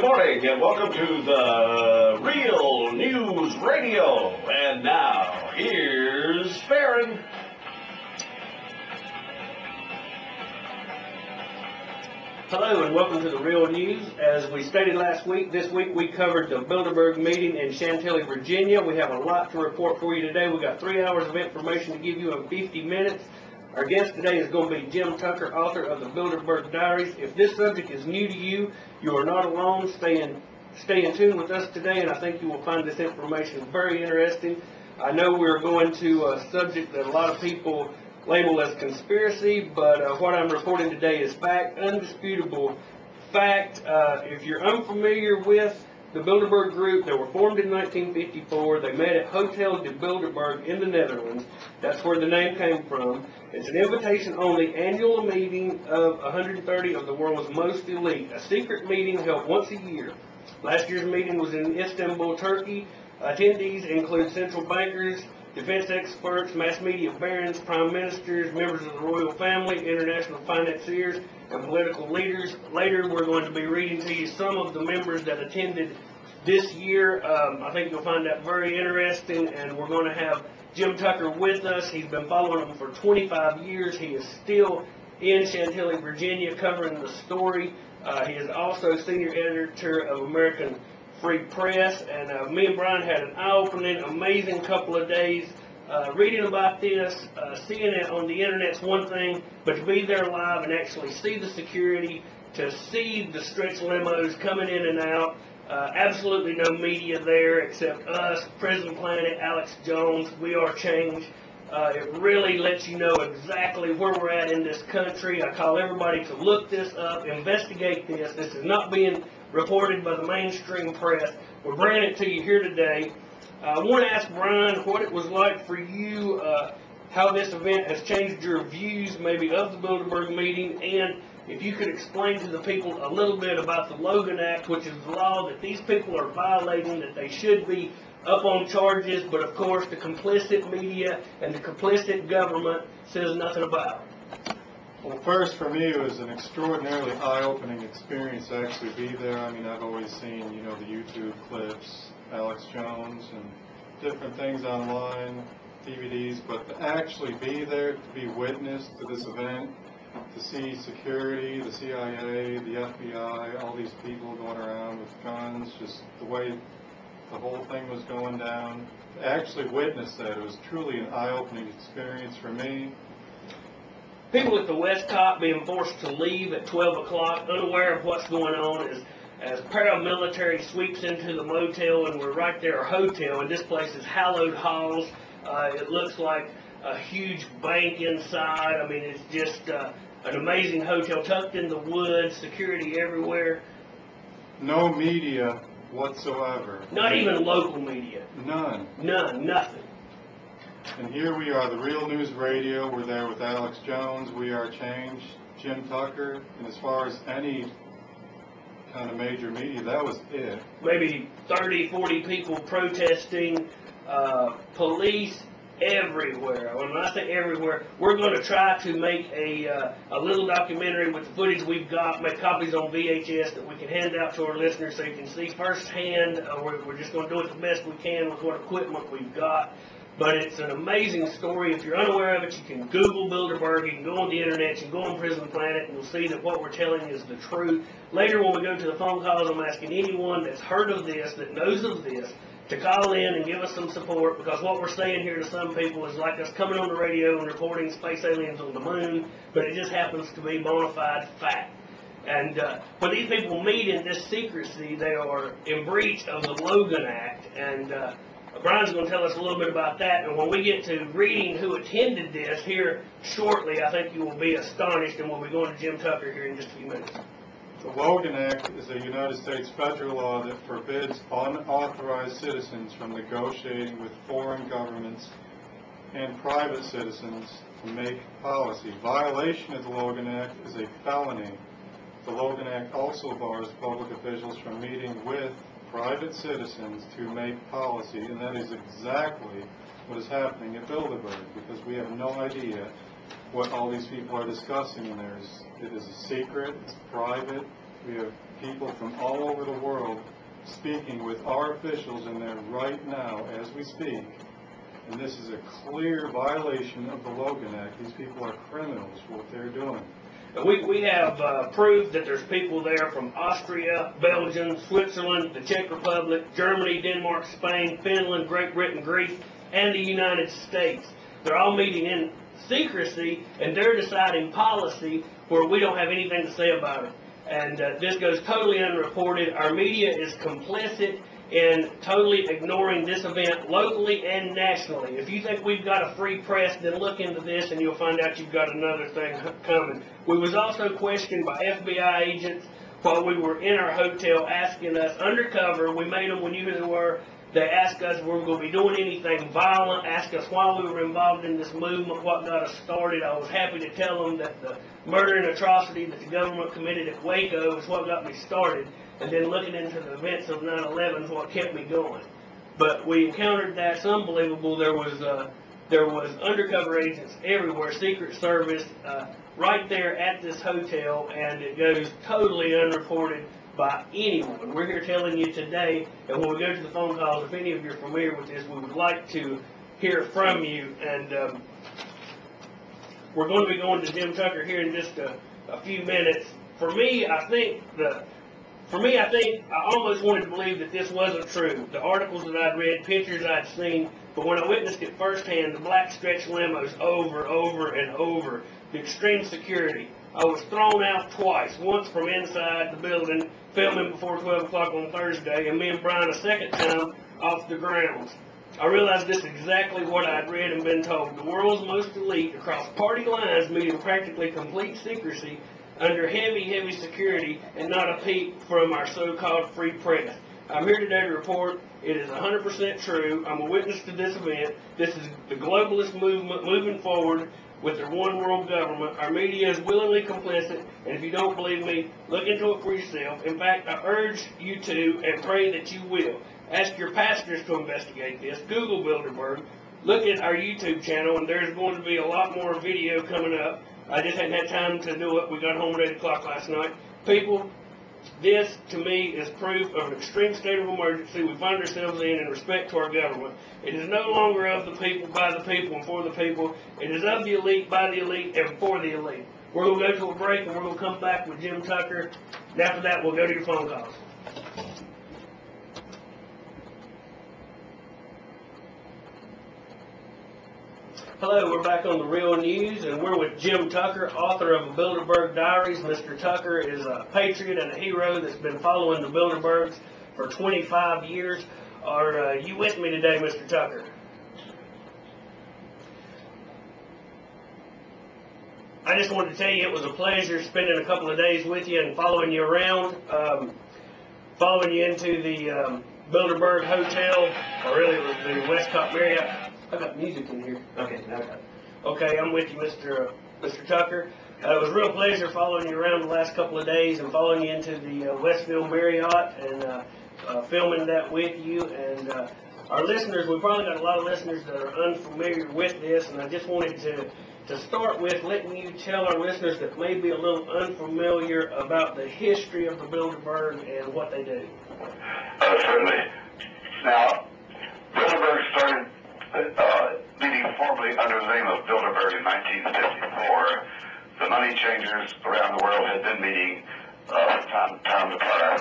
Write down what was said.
morning and welcome to the Real News Radio. And now, here's Farron. Hello and welcome to the Real News. As we stated last week, this week we covered the Bilderberg meeting in Chantilly, Virginia. We have a lot to report for you today. We've got 3 hours of information to give you in 50 minutes. Our guest today is going to be Jim Tucker, author of the Bilderberg Diaries. If this subject is new to you, you are not alone. Stay in tune with us today, and I think you will find this information very interesting. I know we're going to a subject that a lot of people label as conspiracy, but what I'm reporting today is fact, undisputable fact. If you're unfamiliar with the Bilderberg Group, they were formed in 1954. They met at Hotel de Bilderberg in the Netherlands. That's where the name came from. It's an invitation-only annual meeting of 130 of the world's most elite, a secret meeting held once a year. Last year's meeting was in Istanbul, Turkey. Attendees include central bankers, defense experts, mass media barons, prime ministers, members of the royal family, international financiers, and political leaders. Later, we're going to be reading to you some of the members that attended this year. I think you'll find that very interesting, and we're going to have Jim Tucker with us. He's been following them for 25 years. He is still in Chantilly, Virginia, covering the story. He is also senior editor of American Free Press, and me and Brian had an eye-opening, amazing couple of days. Reading about this, seeing it on the internet's one thing, but to be there live and actually see the security, to see the stretch limos coming in and out, absolutely no media there except us, Prison Planet, Alex Jones, We Are Change. It really lets you know exactly where we're at in this country. I call everybody to look this up, investigate this. This is not being reported by the mainstream press. We're bringing it to you here today. I want to ask Brian what it was like for you, how this event has changed your views maybe of the Bilderberg meeting, and if you could explain to the people a little bit about the Logan Act, which is the law that these people are violating, that they should be up on charges, but of course the complicit media and the complicit government says nothing about it. Well, first for me it was an extraordinarily eye-opening experience to actually be there. I mean, I've always seen, the YouTube clips, Alex Jones and different things online, DVDs, but to actually be there, to be witness to this event, to see security, the CIA, the FBI, all these people going around with guns, just the way the whole thing was going down, to actually witness that, it was truly an eye-opening experience for me. People at the West Top being forced to leave at 12 o'clock, unaware of what's going on as paramilitary sweeps into the motel, and we're right there, a hotel, and this place is hallowed halls. It looks like a huge bank inside. I mean, it's just an amazing hotel tucked in the woods, security everywhere. No media whatsoever. Not even local media. None. None, nothing. And here we are, the Real News Radio. We're there with Alex Jones, We Are Change, Jim Tucker, and as far as any kind of major media, that was it. Maybe 30, 40 people protesting, police everywhere. When I say everywhere, we're going to try to make a little documentary with the footage we've got, make copies on VHS that we can hand out to our listeners so you can see firsthand. We're just going to do it the best we can with what equipment we've got. But it's an amazing story. If you're unaware of it, you can Google Bilderberg, you can go on the internet, you can go on Prison Planet, and you'll see that what we're telling is the truth. Later when we go to the phone calls, I'm asking anyone that's heard of this, that knows of this, to call in and give us some support, because what we're saying here to some people is like us coming on the radio and reporting space aliens on the moon, but it just happens to be bona fide fact. And when these people meet in this secrecy, they are in breach of the Logan Act, and Brian's going to tell us a little bit about that, and when we get to reading who attended this here shortly, I think you will be astonished, and we'll be going to Jim Tucker here in just a few minutes. The Logan Act is a United States federal law that forbids unauthorized citizens from negotiating with foreign governments and private citizens to make policy. Violation of the Logan Act is a felony. The Logan Act also bars public officials from meeting with private citizens to make policy, and that is exactly what is happening at Bilderberg, because we have no idea what all these people are discussing in there. It is a secret, it's private, we have people from all over the world speaking with our officials in there right now as we speak. And this is a clear violation of the Logan Act. These people are criminals for what they're doing. We have proof that there's people there from Austria, Belgium, Switzerland, the Czech Republic, Germany, Denmark, Spain, Finland, Great Britain, Greece, and the United States. They're all meeting in secrecy, and they're deciding policy where we don't have anything to say about it. And this goes totally unreported. Our media is complicit in totally ignoring this event locally and nationally. If you think we've got a free press, then look into this and you'll find out you've got another thing coming. We was also questioned by FBI agents while we were in our hotel, asking us undercover. We made them, we knew who they were. They asked us if we were going to be doing anything violent, asked us why we were involved in this movement, what got us started. I was happy to tell them that the murder and atrocity that the government committed at Waco is what got me started. And then looking into the events of 9/11 is what kept me going. But we encountered that's unbelievable. There was undercover agents everywhere, Secret Service, right there at this hotel, and it goes totally unreported by anyone. We're here telling you today, and when we go to the phone calls, if any of you are familiar with this, we would like to hear from you. And we're going to be going to Jim Tucker here in just a few minutes. For me, I almost wanted to believe that this wasn't true. The articles that I'd read, pictures I'd seen, but when I witnessed it firsthand, the black stretch limos over and over, the extreme security. I was thrown out twice, once from inside the building, filming before 12 o'clock on Thursday, and me and Brian a second time off the grounds. I realized this is exactly what I'd read and been told. The world's most elite, across party lines, meeting practically complete secrecy, under heavy security, and not a peep from our so-called free press. I'm here today to report it is 100% true. I'm a witness to this event. This is the globalist movement moving forward with their one world government. Our media is willingly complicit, and if you don't believe me, look into it for yourself. In fact, I urge you to, and pray that you will. Ask your pastors to investigate this. Google Bilderberg. Look at our YouTube channel, and there's going to be a lot more video coming up. I just hadn't had time to do it. We got home at 8 o'clock last night. People, this, to me, is proof of an extreme state of emergency we find ourselves in respect to our government. It is no longer of the people, by the people, and for the people. It is of the elite, by the elite, and for the elite. We're going to go to a break, and we're going to come back with Jim Tucker. And after that, we'll go to your phone calls. Hello, we're back on The Real News, and we're with Jim Tucker, author of the Bilderberg Diaries. Mr. Tucker is a patriot and a hero that's been following the Bilderbergs for 25 years. Are you with me today, Mr. Tucker? I just wanted to tell you it was a pleasure spending a couple of days with you and following you around, following you into the Bilderberg Hotel, or really it was the Westcott Marriott. I got music in here. Okay, now I got it. Okay, I'm with you, Mr. Tucker. It was a real pleasure following you around the last couple of days and following you into the Westville Marriott and filming that with you. And our listeners, we probably got a lot of listeners that are unfamiliar with this, and I just wanted to start with letting you tell our listeners that may be a little unfamiliar about the history of the Bilderberg and what they do. Certainly. Now, Bilderberg started meeting formally under the name of Bilderberg in 1954. The money changers around the world had been meeting from time to time.